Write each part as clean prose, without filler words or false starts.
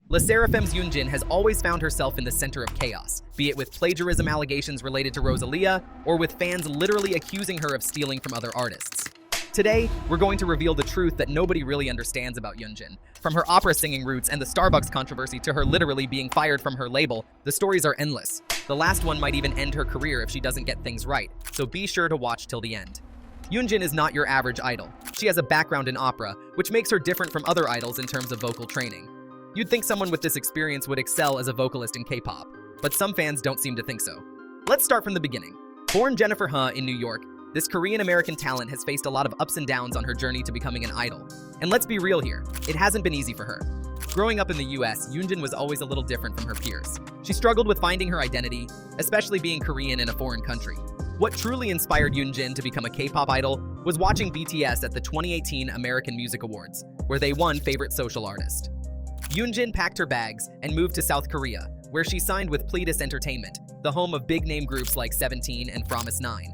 Sserafim's Yunjin has always found herself in the center of chaos, be it with plagiarism allegations related to Rosalia, or with fans literally accusing her of stealing from other artists. Today, we're going to reveal the truth that nobody really understands about Yunjin. From her opera singing roots and the Starbucks controversy to her literally being fired from her label, the stories are endless. The last one might even end her career if she doesn't get things right, so be sure to watch till the end. Yunjin is not your average idol. She has a background in opera, which makes her different from other idols in terms of vocal training. You'd think someone with this experience would excel as a vocalist in K-pop, but some fans don't seem to think so. Let's start from the beginning. Born Jennifer He in New York, this Korean-American talent has faced a lot of ups and downs on her journey to becoming an idol. And let's be real here, it hasn't been easy for her. Growing up in the US, Yunjin was always a little different from her peers. She struggled with finding her identity, especially being Korean in a foreign country. What truly inspired Yunjin to become a K-pop idol was watching BTS at the 2018 American Music Awards, where they won Favorite Social Artist. Yunjin packed her bags and moved to South Korea, where she signed with Pledis Entertainment, the home of big-name groups like 17 and Promise 9.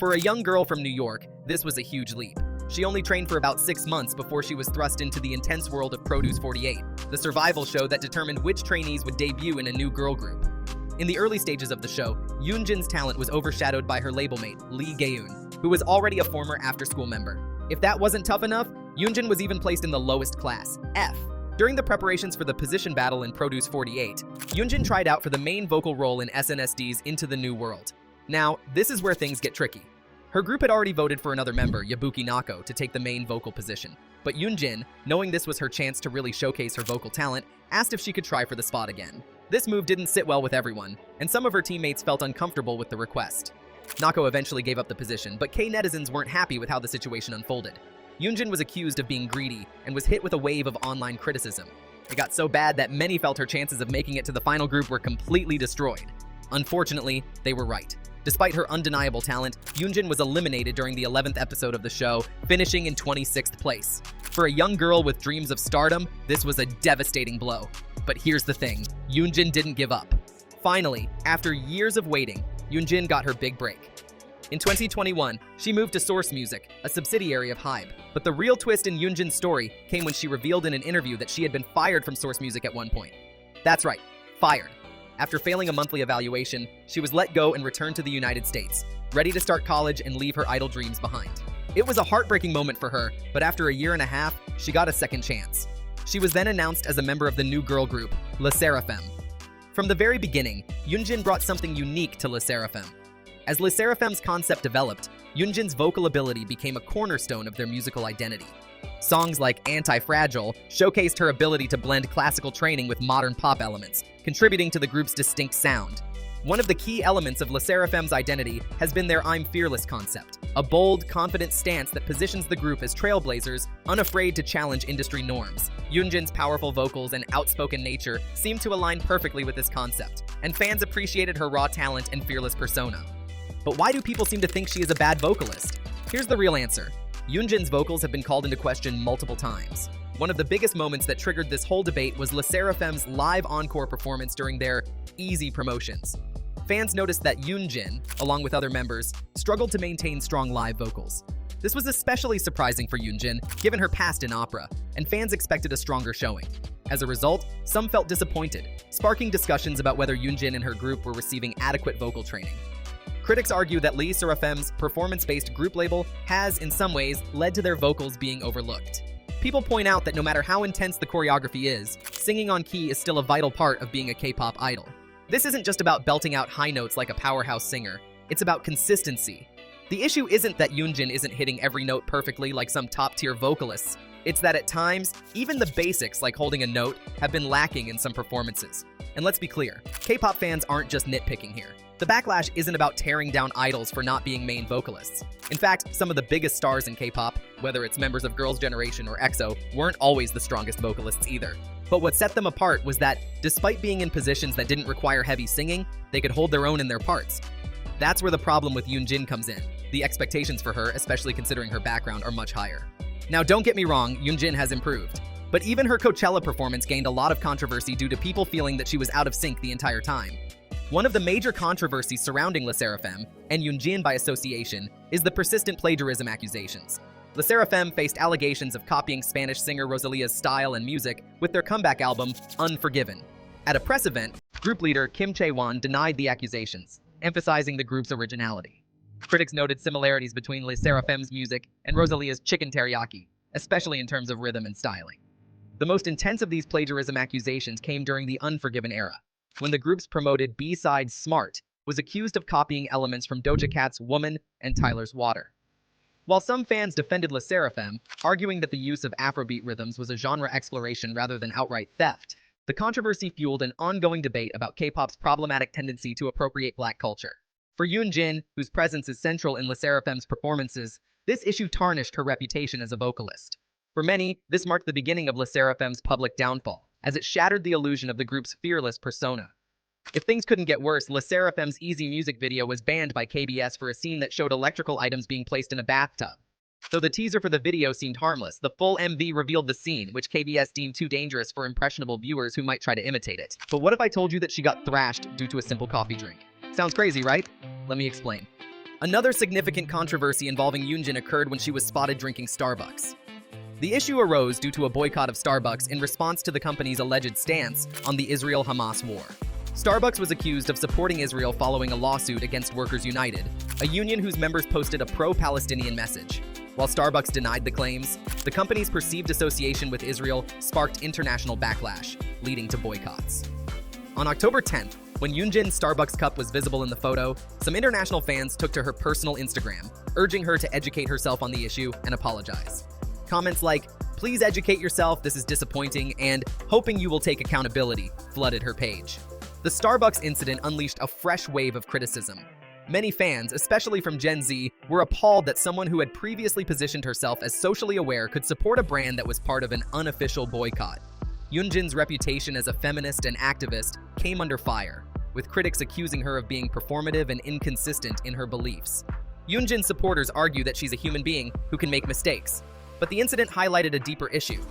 For a young girl from New York, this was a huge leap. She only trained for about 6 months before she was thrust into the intense world of Produce 48, the survival show that determined which trainees would debut in a new girl group. In the early stages of the show, Yunjin's talent was overshadowed by her label mate, Lee Gaeun, who was already a former after-school member. If that wasn't tough enough, Yunjin was even placed in the lowest class, F. During the preparations for the position battle in Produce 48, Yunjin tried out for the main vocal role in SNSD Into the New World. Now, this is where things get tricky. Her group had already voted for another member, Yabuki Nako, to take the main vocal position. But Yunjin, knowing this was her chance to really showcase her vocal talent, asked if she could try for the spot again. This move didn't sit well with everyone, and some of her teammates felt uncomfortable with the request. Nako eventually gave up the position, but K-netizens weren't happy with how the situation unfolded. Yunjin was accused of being greedy and was hit with a wave of online criticism. It got so bad that many felt her chances of making it to the final group were completely destroyed. Unfortunately, they were right. Despite her undeniable talent, Yunjin was eliminated during the 11th episode of the show, finishing in 26th place. For a young girl with dreams of stardom, this was a devastating blow. But here's the thing, Yunjin didn't give up. Finally, after years of waiting, Yunjin got her big break. In 2021, she moved to Source Music, a subsidiary of Hybe. But the real twist in Yunjin's story came when she revealed in an interview that she had been fired from Source Music at one point. That's right, fired. After failing a monthly evaluation, she was let go and returned to the United States, ready to start college and leave her idol dreams behind. It was a heartbreaking moment for her, but after a year and a half, she got a second chance. She was then announced as a member of the new girl group, Sserafim. From the very beginning, Yunjin brought something unique to Sserafim. As Sserafim's concept developed, Yunjin's vocal ability became a cornerstone of their musical identity. Songs like Anti-Fragile showcased her ability to blend classical training with modern pop elements, contributing to the group's distinct sound. One of the key elements of Sserafim's identity has been their I'm Fearless concept, a bold, confident stance that positions the group as trailblazers, unafraid to challenge industry norms. Yunjin's powerful vocals and outspoken nature seem to align perfectly with this concept, and fans appreciated her raw talent and fearless persona. But why do people seem to think she is a bad vocalist? Here's the real answer. Yunjin's vocals have been called into question multiple times. One of the biggest moments that triggered this whole debate was Sserafim's live encore performance during their Easy promotions. Fans noticed that Yunjin, along with other members, struggled to maintain strong live vocals. This was especially surprising for Yunjin, given her past in opera, and fans expected a stronger showing. As a result, some felt disappointed, sparking discussions about whether Yunjin and her group were receiving adequate vocal training. Critics argue that Sserafim's performance-based group label has, in some ways, led to their vocals being overlooked. People point out that no matter how intense the choreography is, singing on key is still a vital part of being a K-pop idol. This isn't just about belting out high notes like a powerhouse singer, it's about consistency. The issue isn't that Yunjin isn't hitting every note perfectly like some top-tier vocalists. It's that at times, even the basics like holding a note have been lacking in some performances. And let's be clear, K-pop fans aren't just nitpicking here. The backlash isn't about tearing down idols for not being main vocalists. In fact, some of the biggest stars in K-pop, whether it's members of Girls' Generation or EXO, weren't always the strongest vocalists either. But what set them apart was that, despite being in positions that didn't require heavy singing, they could hold their own in their parts. That's where the problem with Yunjin comes in. The expectations for her, especially considering her background, are much higher. Now don't get me wrong, Yunjin has improved. But even her Coachella performance gained a lot of controversy due to people feeling that she was out of sync the entire time. One of the major controversies surrounding Sserafim, and Yunjin by association, is the persistent plagiarism accusations. Le Sserafim faced allegations of copying Spanish singer Rosalia's style and music with their comeback album, Unforgiven. At a press event, group leader Kim Chae-won denied the accusations, emphasizing the group's originality. Critics noted similarities between Le Sserafim's music and Rosalia's Chicken Teriyaki, especially in terms of rhythm and styling. The most intense of these plagiarism accusations came during the Unforgiven era, when the group's promoted B-side Smart was accused of copying elements from Doja Cat's Woman and Tyler's Water. While some fans defended Le Sserafim, arguing that the use of Afrobeat rhythms was a genre exploration rather than outright theft, the controversy fueled an ongoing debate about K-pop's problematic tendency to appropriate Black culture. For Yunjin, whose presence is central in Le Sserafim's performances, this issue tarnished her reputation as a vocalist. For many, this marked the beginning of Le Sserafim's public downfall, as it shattered the illusion of the group's fearless persona. If things couldn't get worse, Le Sserafim's Easy music video was banned by KBS for a scene that showed electrical items being placed in a bathtub. Though the teaser for the video seemed harmless, the full MV revealed the scene, which KBS deemed too dangerous for impressionable viewers who might try to imitate it. But what if I told you that she got thrashed due to a simple coffee drink? Sounds crazy, right? Let me explain. Another significant controversy involving Yunjin occurred when she was spotted drinking Starbucks. The issue arose due to a boycott of Starbucks in response to the company's alleged stance on the Israel-Hamas war. Starbucks was accused of supporting Israel following a lawsuit against Workers United, a union whose members posted a pro-Palestinian message. While Starbucks denied the claims, the company's perceived association with Israel sparked international backlash, leading to boycotts. On October 10th, when Yunjin's Starbucks cup was visible in the photo, some international fans took to her personal Instagram, urging her to educate herself on the issue and apologize. Comments like, "Please educate yourself, this is disappointing," and "hoping you will take accountability," flooded her page. The Starbucks incident unleashed a fresh wave of criticism. Many fans, especially from Gen Z, were appalled that someone who had previously positioned herself as socially aware could support a brand that was part of an unofficial boycott. Yunjin's reputation as a feminist and activist came under fire, with critics accusing her of being performative and inconsistent in her beliefs. Yunjin's supporters argue that she's a human being who can make mistakes, but the incident highlighted a deeper issue: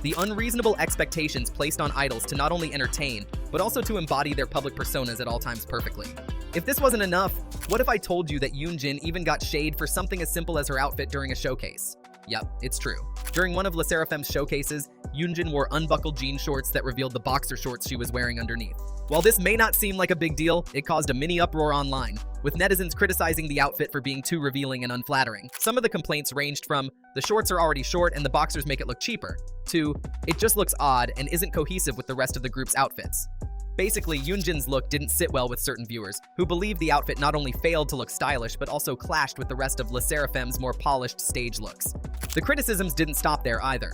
the unreasonable expectations placed on idols to not only entertain, but also to embody their public personas at all times perfectly. If this wasn't enough, what if I told you that Yunjin even got shade for something as simple as her outfit during a showcase? Yep, it's true. During one of Le Sserafim's showcases, Yunjin wore unbuckled jean shorts that revealed the boxer shorts she was wearing underneath. While this may not seem like a big deal, it caused a mini uproar online, with netizens criticizing the outfit for being too revealing and unflattering. Some of the complaints ranged from, "The shorts are already short and the boxers make it look cheaper," to, "It just looks odd and isn't cohesive with the rest of the group's outfits." Basically, Yunjin's look didn't sit well with certain viewers, who believed the outfit not only failed to look stylish, but also clashed with the rest of Le Sserafim's more polished stage looks. The criticisms didn't stop there either.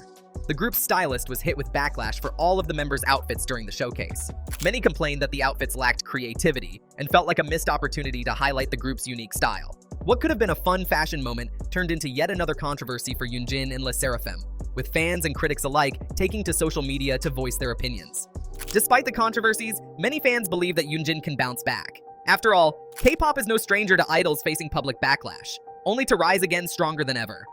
The group's stylist was hit with backlash for all of the members' outfits during the showcase. Many complained that the outfits lacked creativity and felt like a missed opportunity to highlight the group's unique style. What could have been a fun fashion moment turned into yet another controversy for Yunjin and Le Sserafim, with fans and critics alike taking to social media to voice their opinions. Despite the controversies, many fans believe that Yunjin can bounce back. After all, K-pop is no stranger to idols facing public backlash, only to rise again stronger than ever.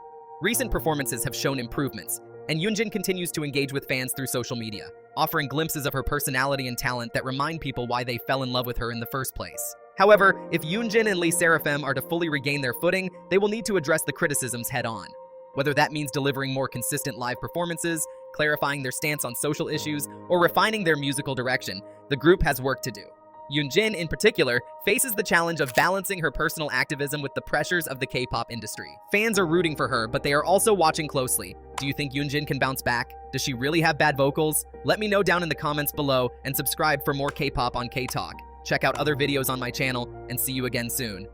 Recent performances have shown improvements, and Yunjin continues to engage with fans through social media, offering glimpses of her personality and talent that remind people why they fell in love with her in the first place. However, if Yunjin and Le Sserafim are to fully regain their footing, they will need to address the criticisms head-on. Whether that means delivering more consistent live performances, clarifying their stance on social issues, or refining their musical direction, the group has work to do. Yunjin, in particular, faces the challenge of balancing her personal activism with the pressures of the K-pop industry. Fans are rooting for her, but they are also watching closely. Do you think Yunjin can bounce back? Does she really have bad vocals? Let me know down in the comments below, and subscribe for more K-pop on K-Talk. Check out other videos on my channel, and see you again soon.